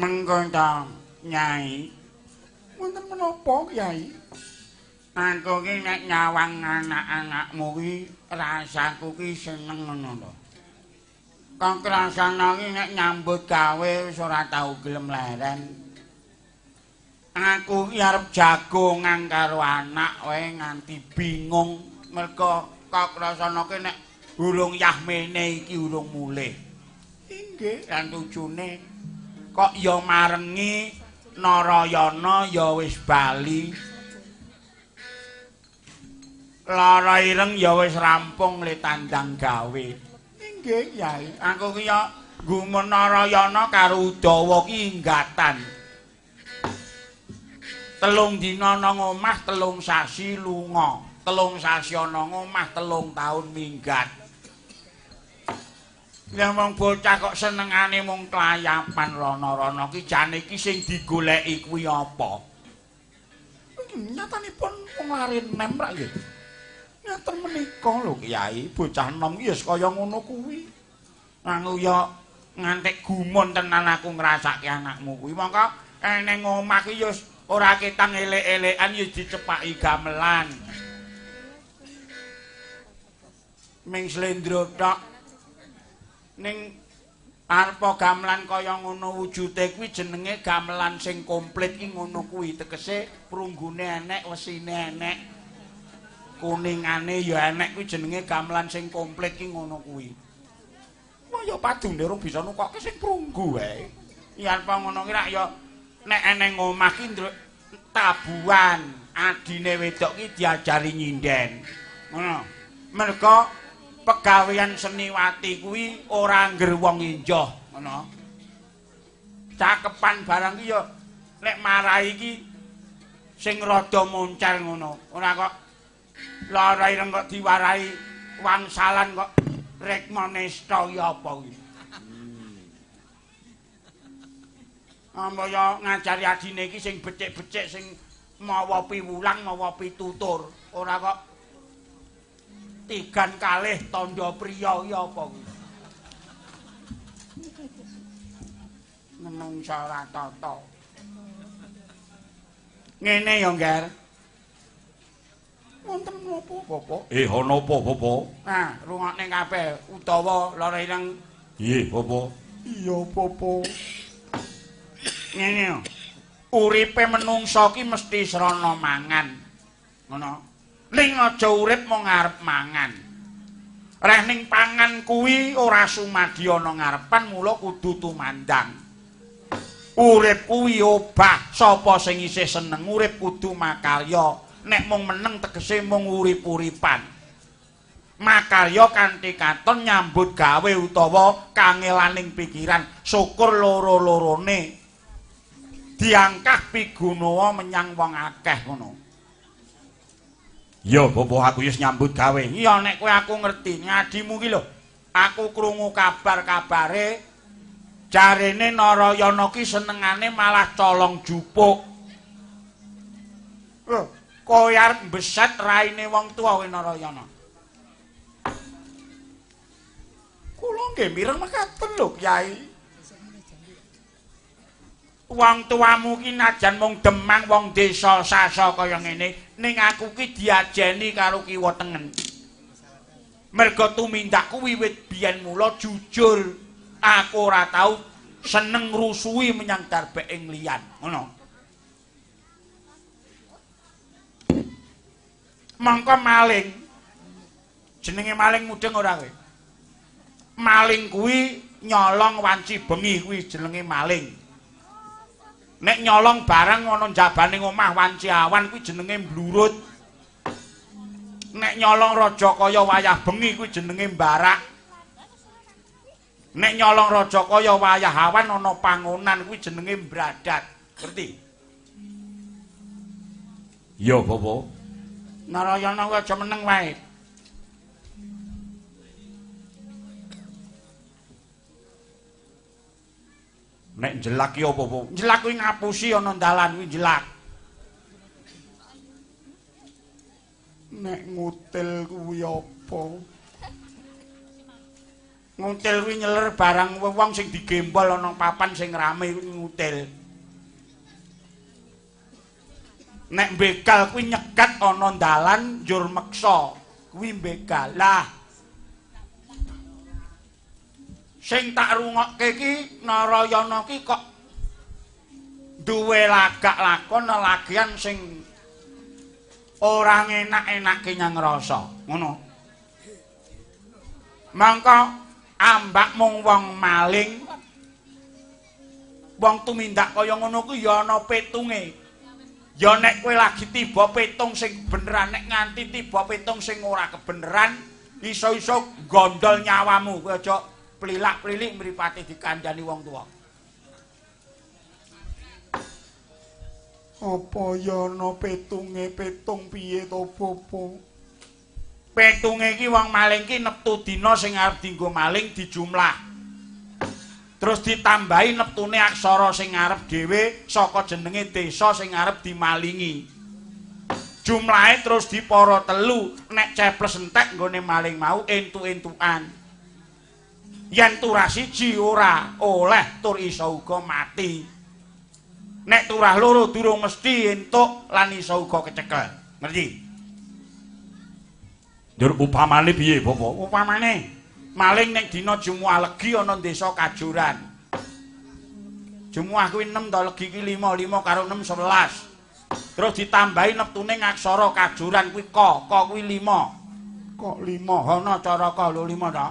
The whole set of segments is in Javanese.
Mengko ta, Nyai. Wonten menapa, Kyai? Aku ki nek nyawang anak-anakmu ki rasaku ki seneng ngono lho. Kang krasana ki nek nyambut gawe wis ora tau gelem leren. Aku ki arep jagongan karo anak wae nganti bingung merga kok krasana ki nek urung Yahmene iki urung mulih. Inggih, lan tujune kok ya marengi Narayana ya wis bali. Lara ireng ya wis rampung le tandang gawe. Inggih, Kyai. Aku ki ya gumun Narayana karo Udawa ki inggatan. 3 dina nang omah 3 sasi lunga. 3 sasi ana omah 3 taun minggat. Lah wong bocah kok senengane mung klayapan rono-rono ki jane iki sing digoleki kuwi apa? Nyatanipun wong lare nem rak nggih. Ngaten menika lho Kyai, bocah enom ki ya kaya ngono kuwi. Aku ya ngantek gumun tenan aku ngrasake anakmu kuwi. Mongko ning omah ki ya ora ketang elek-elekan ya dicepaki gamelan. Ming slendro tok. Ning arepa gamelan kaya ngono wujude kuwi jenenge gamelan sing komplit ki ngono kuwi. Tegese prunggune enek, wesine enek. Kuningane ya enek kuwi jenenge gamelan sing komplit ki ngono kuwi. Kaya padune urung bisa nukokke sing prunggu wae. Yen apa ngono ki rak ya nek eneng omah ki tabuhan, adine wedok ki diajari nyinden. Ngono. Merga pegawean seniwati kuwi ora ngger wong enjoh, ngono. Cakepan barang ki ya nek marahi ki sing rada moncer ngono. Ora kok lara ireng kok diwarahi wangsalan kok rekmanesta ya apa kuwi. Apa ya ngajari adine iki sing becik-becik sing mawa piwulang mawa pitutur. Ora kok tigan kalih tandha priya ya apa kuwi. Menungsa ora tata. Ngene ya, Ngger. Wonten napa, Bapak? Ana apa, Bapak? Nah, rungokne kabeh utawa lara ireng. Nggih, Bapak. Iya, Bapak. Ngene. Uripe menungsa ki mesti srana mangan. Ngono. Ning aja urip mung ngarep mangan. Reh ning pangan kuwi ora sumadi ana ngarepan mula kudu tumandang. Urip kuwi obah, sapa sing isih seneng urip kudu makarya. Nek mung meneng tegese mung urip-uripan. Makarya kanthi katon nyambut gawe utawa kangelaning pikiran, syukur loro-lorone diangkah pigunawa menyang wong akeh ngono. Ya, Bapak, aku wis nyambut gawe. Iya, nek kowe aku ngerti, ngadimu ki lho. Aku krungu kabar-kabare jarene Narayana ki senengane malah colong jupuk. Lho, kowe arep mbeset raine wong tuwa kowe Narayana. Kula nggih mireng mekaten lho, Kyai. Wong tuamu ki najan mung demang wong desa sasa kaya ngene, ning aku ki diajeni karo kiwa tengen. Merga tumindakku wiwit biyen mula jujur, aku ora tau seneng ngrusui menyang darbeke liyan, ngono. Mangka maling. Jenenge maling mudeng ora kowe? Maling kuwi nyolong wanci bengi kuwi jenenge maling. Nek nyolong barang ana njabane omah wanci awan kuwi jenenge mblurut. Nek nyolong Rajakaya wayah bengi kuwi jenenge mbarak. Nek nyolong Rajakaya wayah awan ana pangonan kuwi jenenge mbradat. Ngerti? Ya, Bapak. Narayana kuwi aja meneng wae. Nek jelak ki apa, Bapak? Jelak kuwi ngapusi ana dalan kuwi jelak. Nek ngutil kuwi apa? Ngutil kuwi nyeler barang wong sing digembol ana papan sing rame ngutil. Nek begal kuwi nyegat ana dalan njur meksa, kuwi begal. Lah sing tak rungokke iki Narayana ki kok duwe lagak lakon lagian sing ora enak-enake nyang rasa, ngono. Mangka ambak mung wong maling, wong tumindak kaya ngono kuwi ya ana petunge. Ya nek kowe lagi tiba petung sing beneran, nek nganti tiba petung sing ora kebeneran, iso-iso gondol nyawamu. Kowe aja plilak-plilik mripate dikandhani wong tuwa. Apa ya ana petunge, petung piye to, Bapak? Petunge iki wong maling ki neptu dina sing arep dienggo maling dijumlah. Terus ditambahi neptune aksara sing arep dhewe saka jenenge desa sing arep dimalingi. Jumlahe terus dipara telu, nek ceples entek nggone maling mau entuk-entukan. Yen turah siji ora oleh, tur iso uga mati. Nek turah loro durung mesti entuk lan iso uga kecekel. Ngerti? Njur upamane piye, Bapak? Upamane maling ning dina Jumuah Legi ana desa Kajuran. Jumuah kuwi 6 to, Legi kuwi 5, 5 karo 6 11. Terus ditambahi neptune ngaksara Kajuran kuwi ko kuwi 5. Kok 5? Ana cara ko lho 5 to.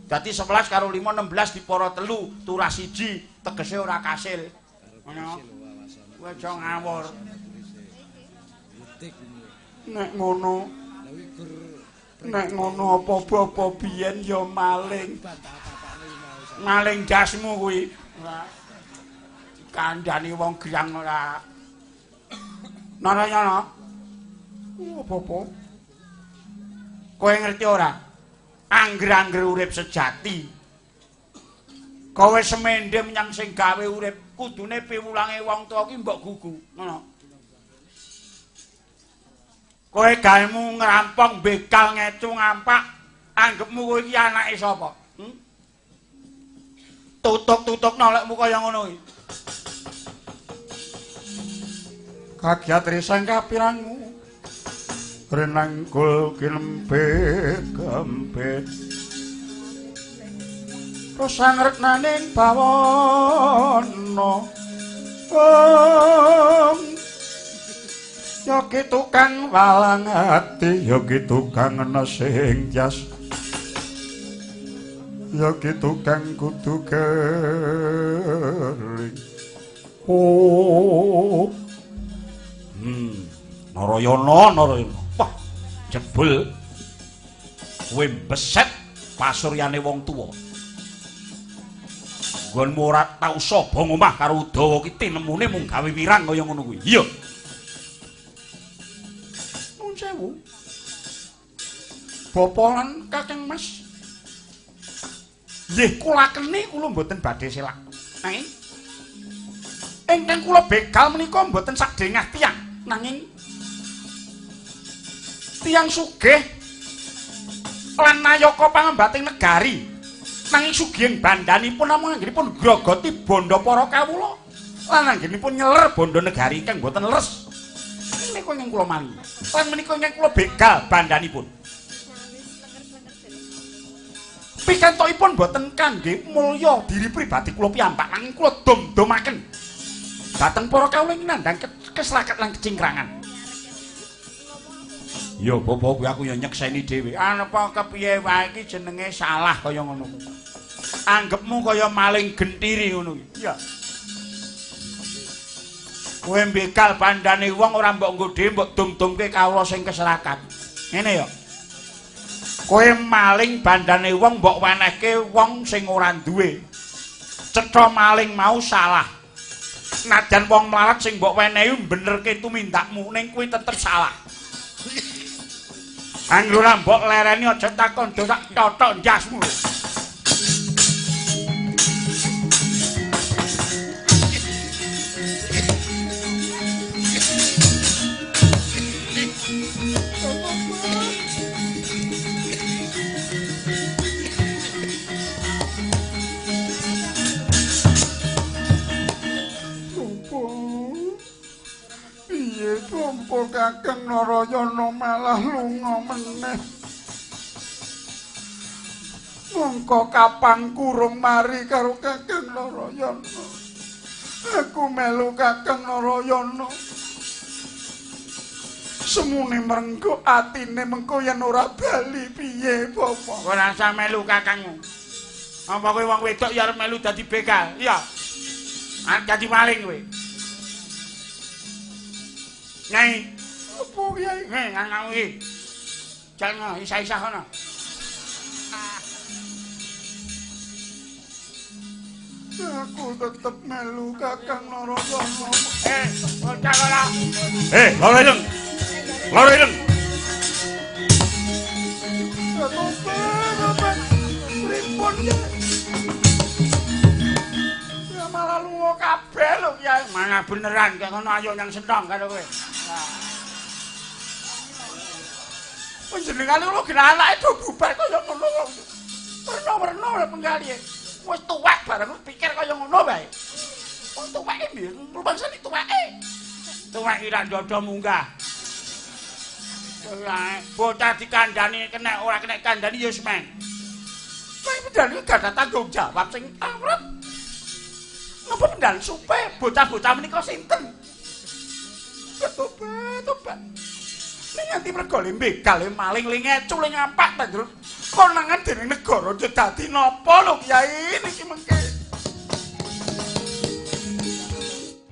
Dadi 11 karo 5 16 dipara telu, turah siji tegese ora kasil. Ngono. Kowe aja ngawur. Nek ngono apa-apa biyen ya maling. Maling jasmu kuwi. Kandhani wong grang ora. Narayana. Apa-apa? Kowe ngerti ora? Angger-angger urip sejati. Kowe semendhe menyang sing gawe urip, kudune piwulange wong tuwa ki mbok gugu, ngono. Kowe gawemu ngrampong begal ngecu ngampak, anggepmu kowe iki anake sapa? Tutuk-tutuk nolekmu kaya ngono iki. Kagiat risang kapirangmu. Renangkul kilempet-kempet. Sangretnaning bawana. Yogi tukang walang ati, yogi tukang ana sing jas. Yogi tukang kudu kering. Oh. Narayana. Wah, jebul kowe beset pasuryane wong tuwa. Nggonmu ora tau saba ngomah karo Udawa ki tinemune mung gawe wirang kaya ngono kuwi. Iya. Nuwun sewu. Bapa lan Kakang Mas. Nggih kula keni kula mboten badhe selak. Nanging ingkang kula begal menika mboten sadengah tiyang, nanging tiyang sugih lan nayaka pangembating negari. Nanging sugihing bandanipun namung anggenipun grogoti bondo para kawula. Lan anggenipun nyeler bondo negari ingkang boten leres. Menika ingkang kula mali. Lan menika ingkang kula begal bandanipun. Pikantokipun boten kangge mulya diri pribadi kula piyambak, nanging kula dom-domaken dhateng para kawula ing nandhang keslaket lan kecingkrangan. Ya Bapak kuwi aku ya nyekseni dhewe. Anapa kepiye wae iki jenenge salah kaya ngono. Anggepmu kaya maling gentiri ngono iki. Iya. Kowe begal bandane wong ora mbok nggo dhewe mbok dum-dumke kawula sing keserakat. Ngene ya. Kowe maling bandane wong mbok wenehke wong sing ora duwe. Cetha maling mau salah. Najan wong mlarat sing mbok wenehi benerke tumindakmu ning kuwi tetep salah. Anggura mbok lereni aja takon dosak totok jasmu. Kakang Narayana malah lunga meneh. Mongko kapang kurung mari karo Kakang Narayana. Aku melu Kakang Narayana. Semune merenggo atine mengko yen ora bali piye apa? Ora usah melu kakangmu. Apa kowe wong wedok ya arep melu dadi begal? Iya. Arep dadi maling kowe. Nyai, opo Kyai? Anakmu iki. Jangan isa-isa kono. Aku tetep melu Kakang Narayana. Bocah ora. Loro ireng. Loro ireng. Pripun ya? Ya malah lunga kabeh lho Kyai. Mana beneran kaya ngono ayo nang senthong karo kowe. Panjenengan lho kena anake do bubar kaya ngono kok. Werna-werna lho penggalihe. Wis tuwek bareng pikir kaya ngono bae. Wong tuweke piye? Rumangsane tuweke. Tuwek iki ra ndodo munggah. Bocah dikandani kena ora kena kandani ya wis men. Kowe pedhane gak ada tanggung jawab sing amrep. Napa pendal supe bocah-bocah menika sinten? Tobat. Ning nganti mergo begal maling ngecul ampak ta, Nduk. Konangan dening negara aja dadi napa lho Kyai niki mengke.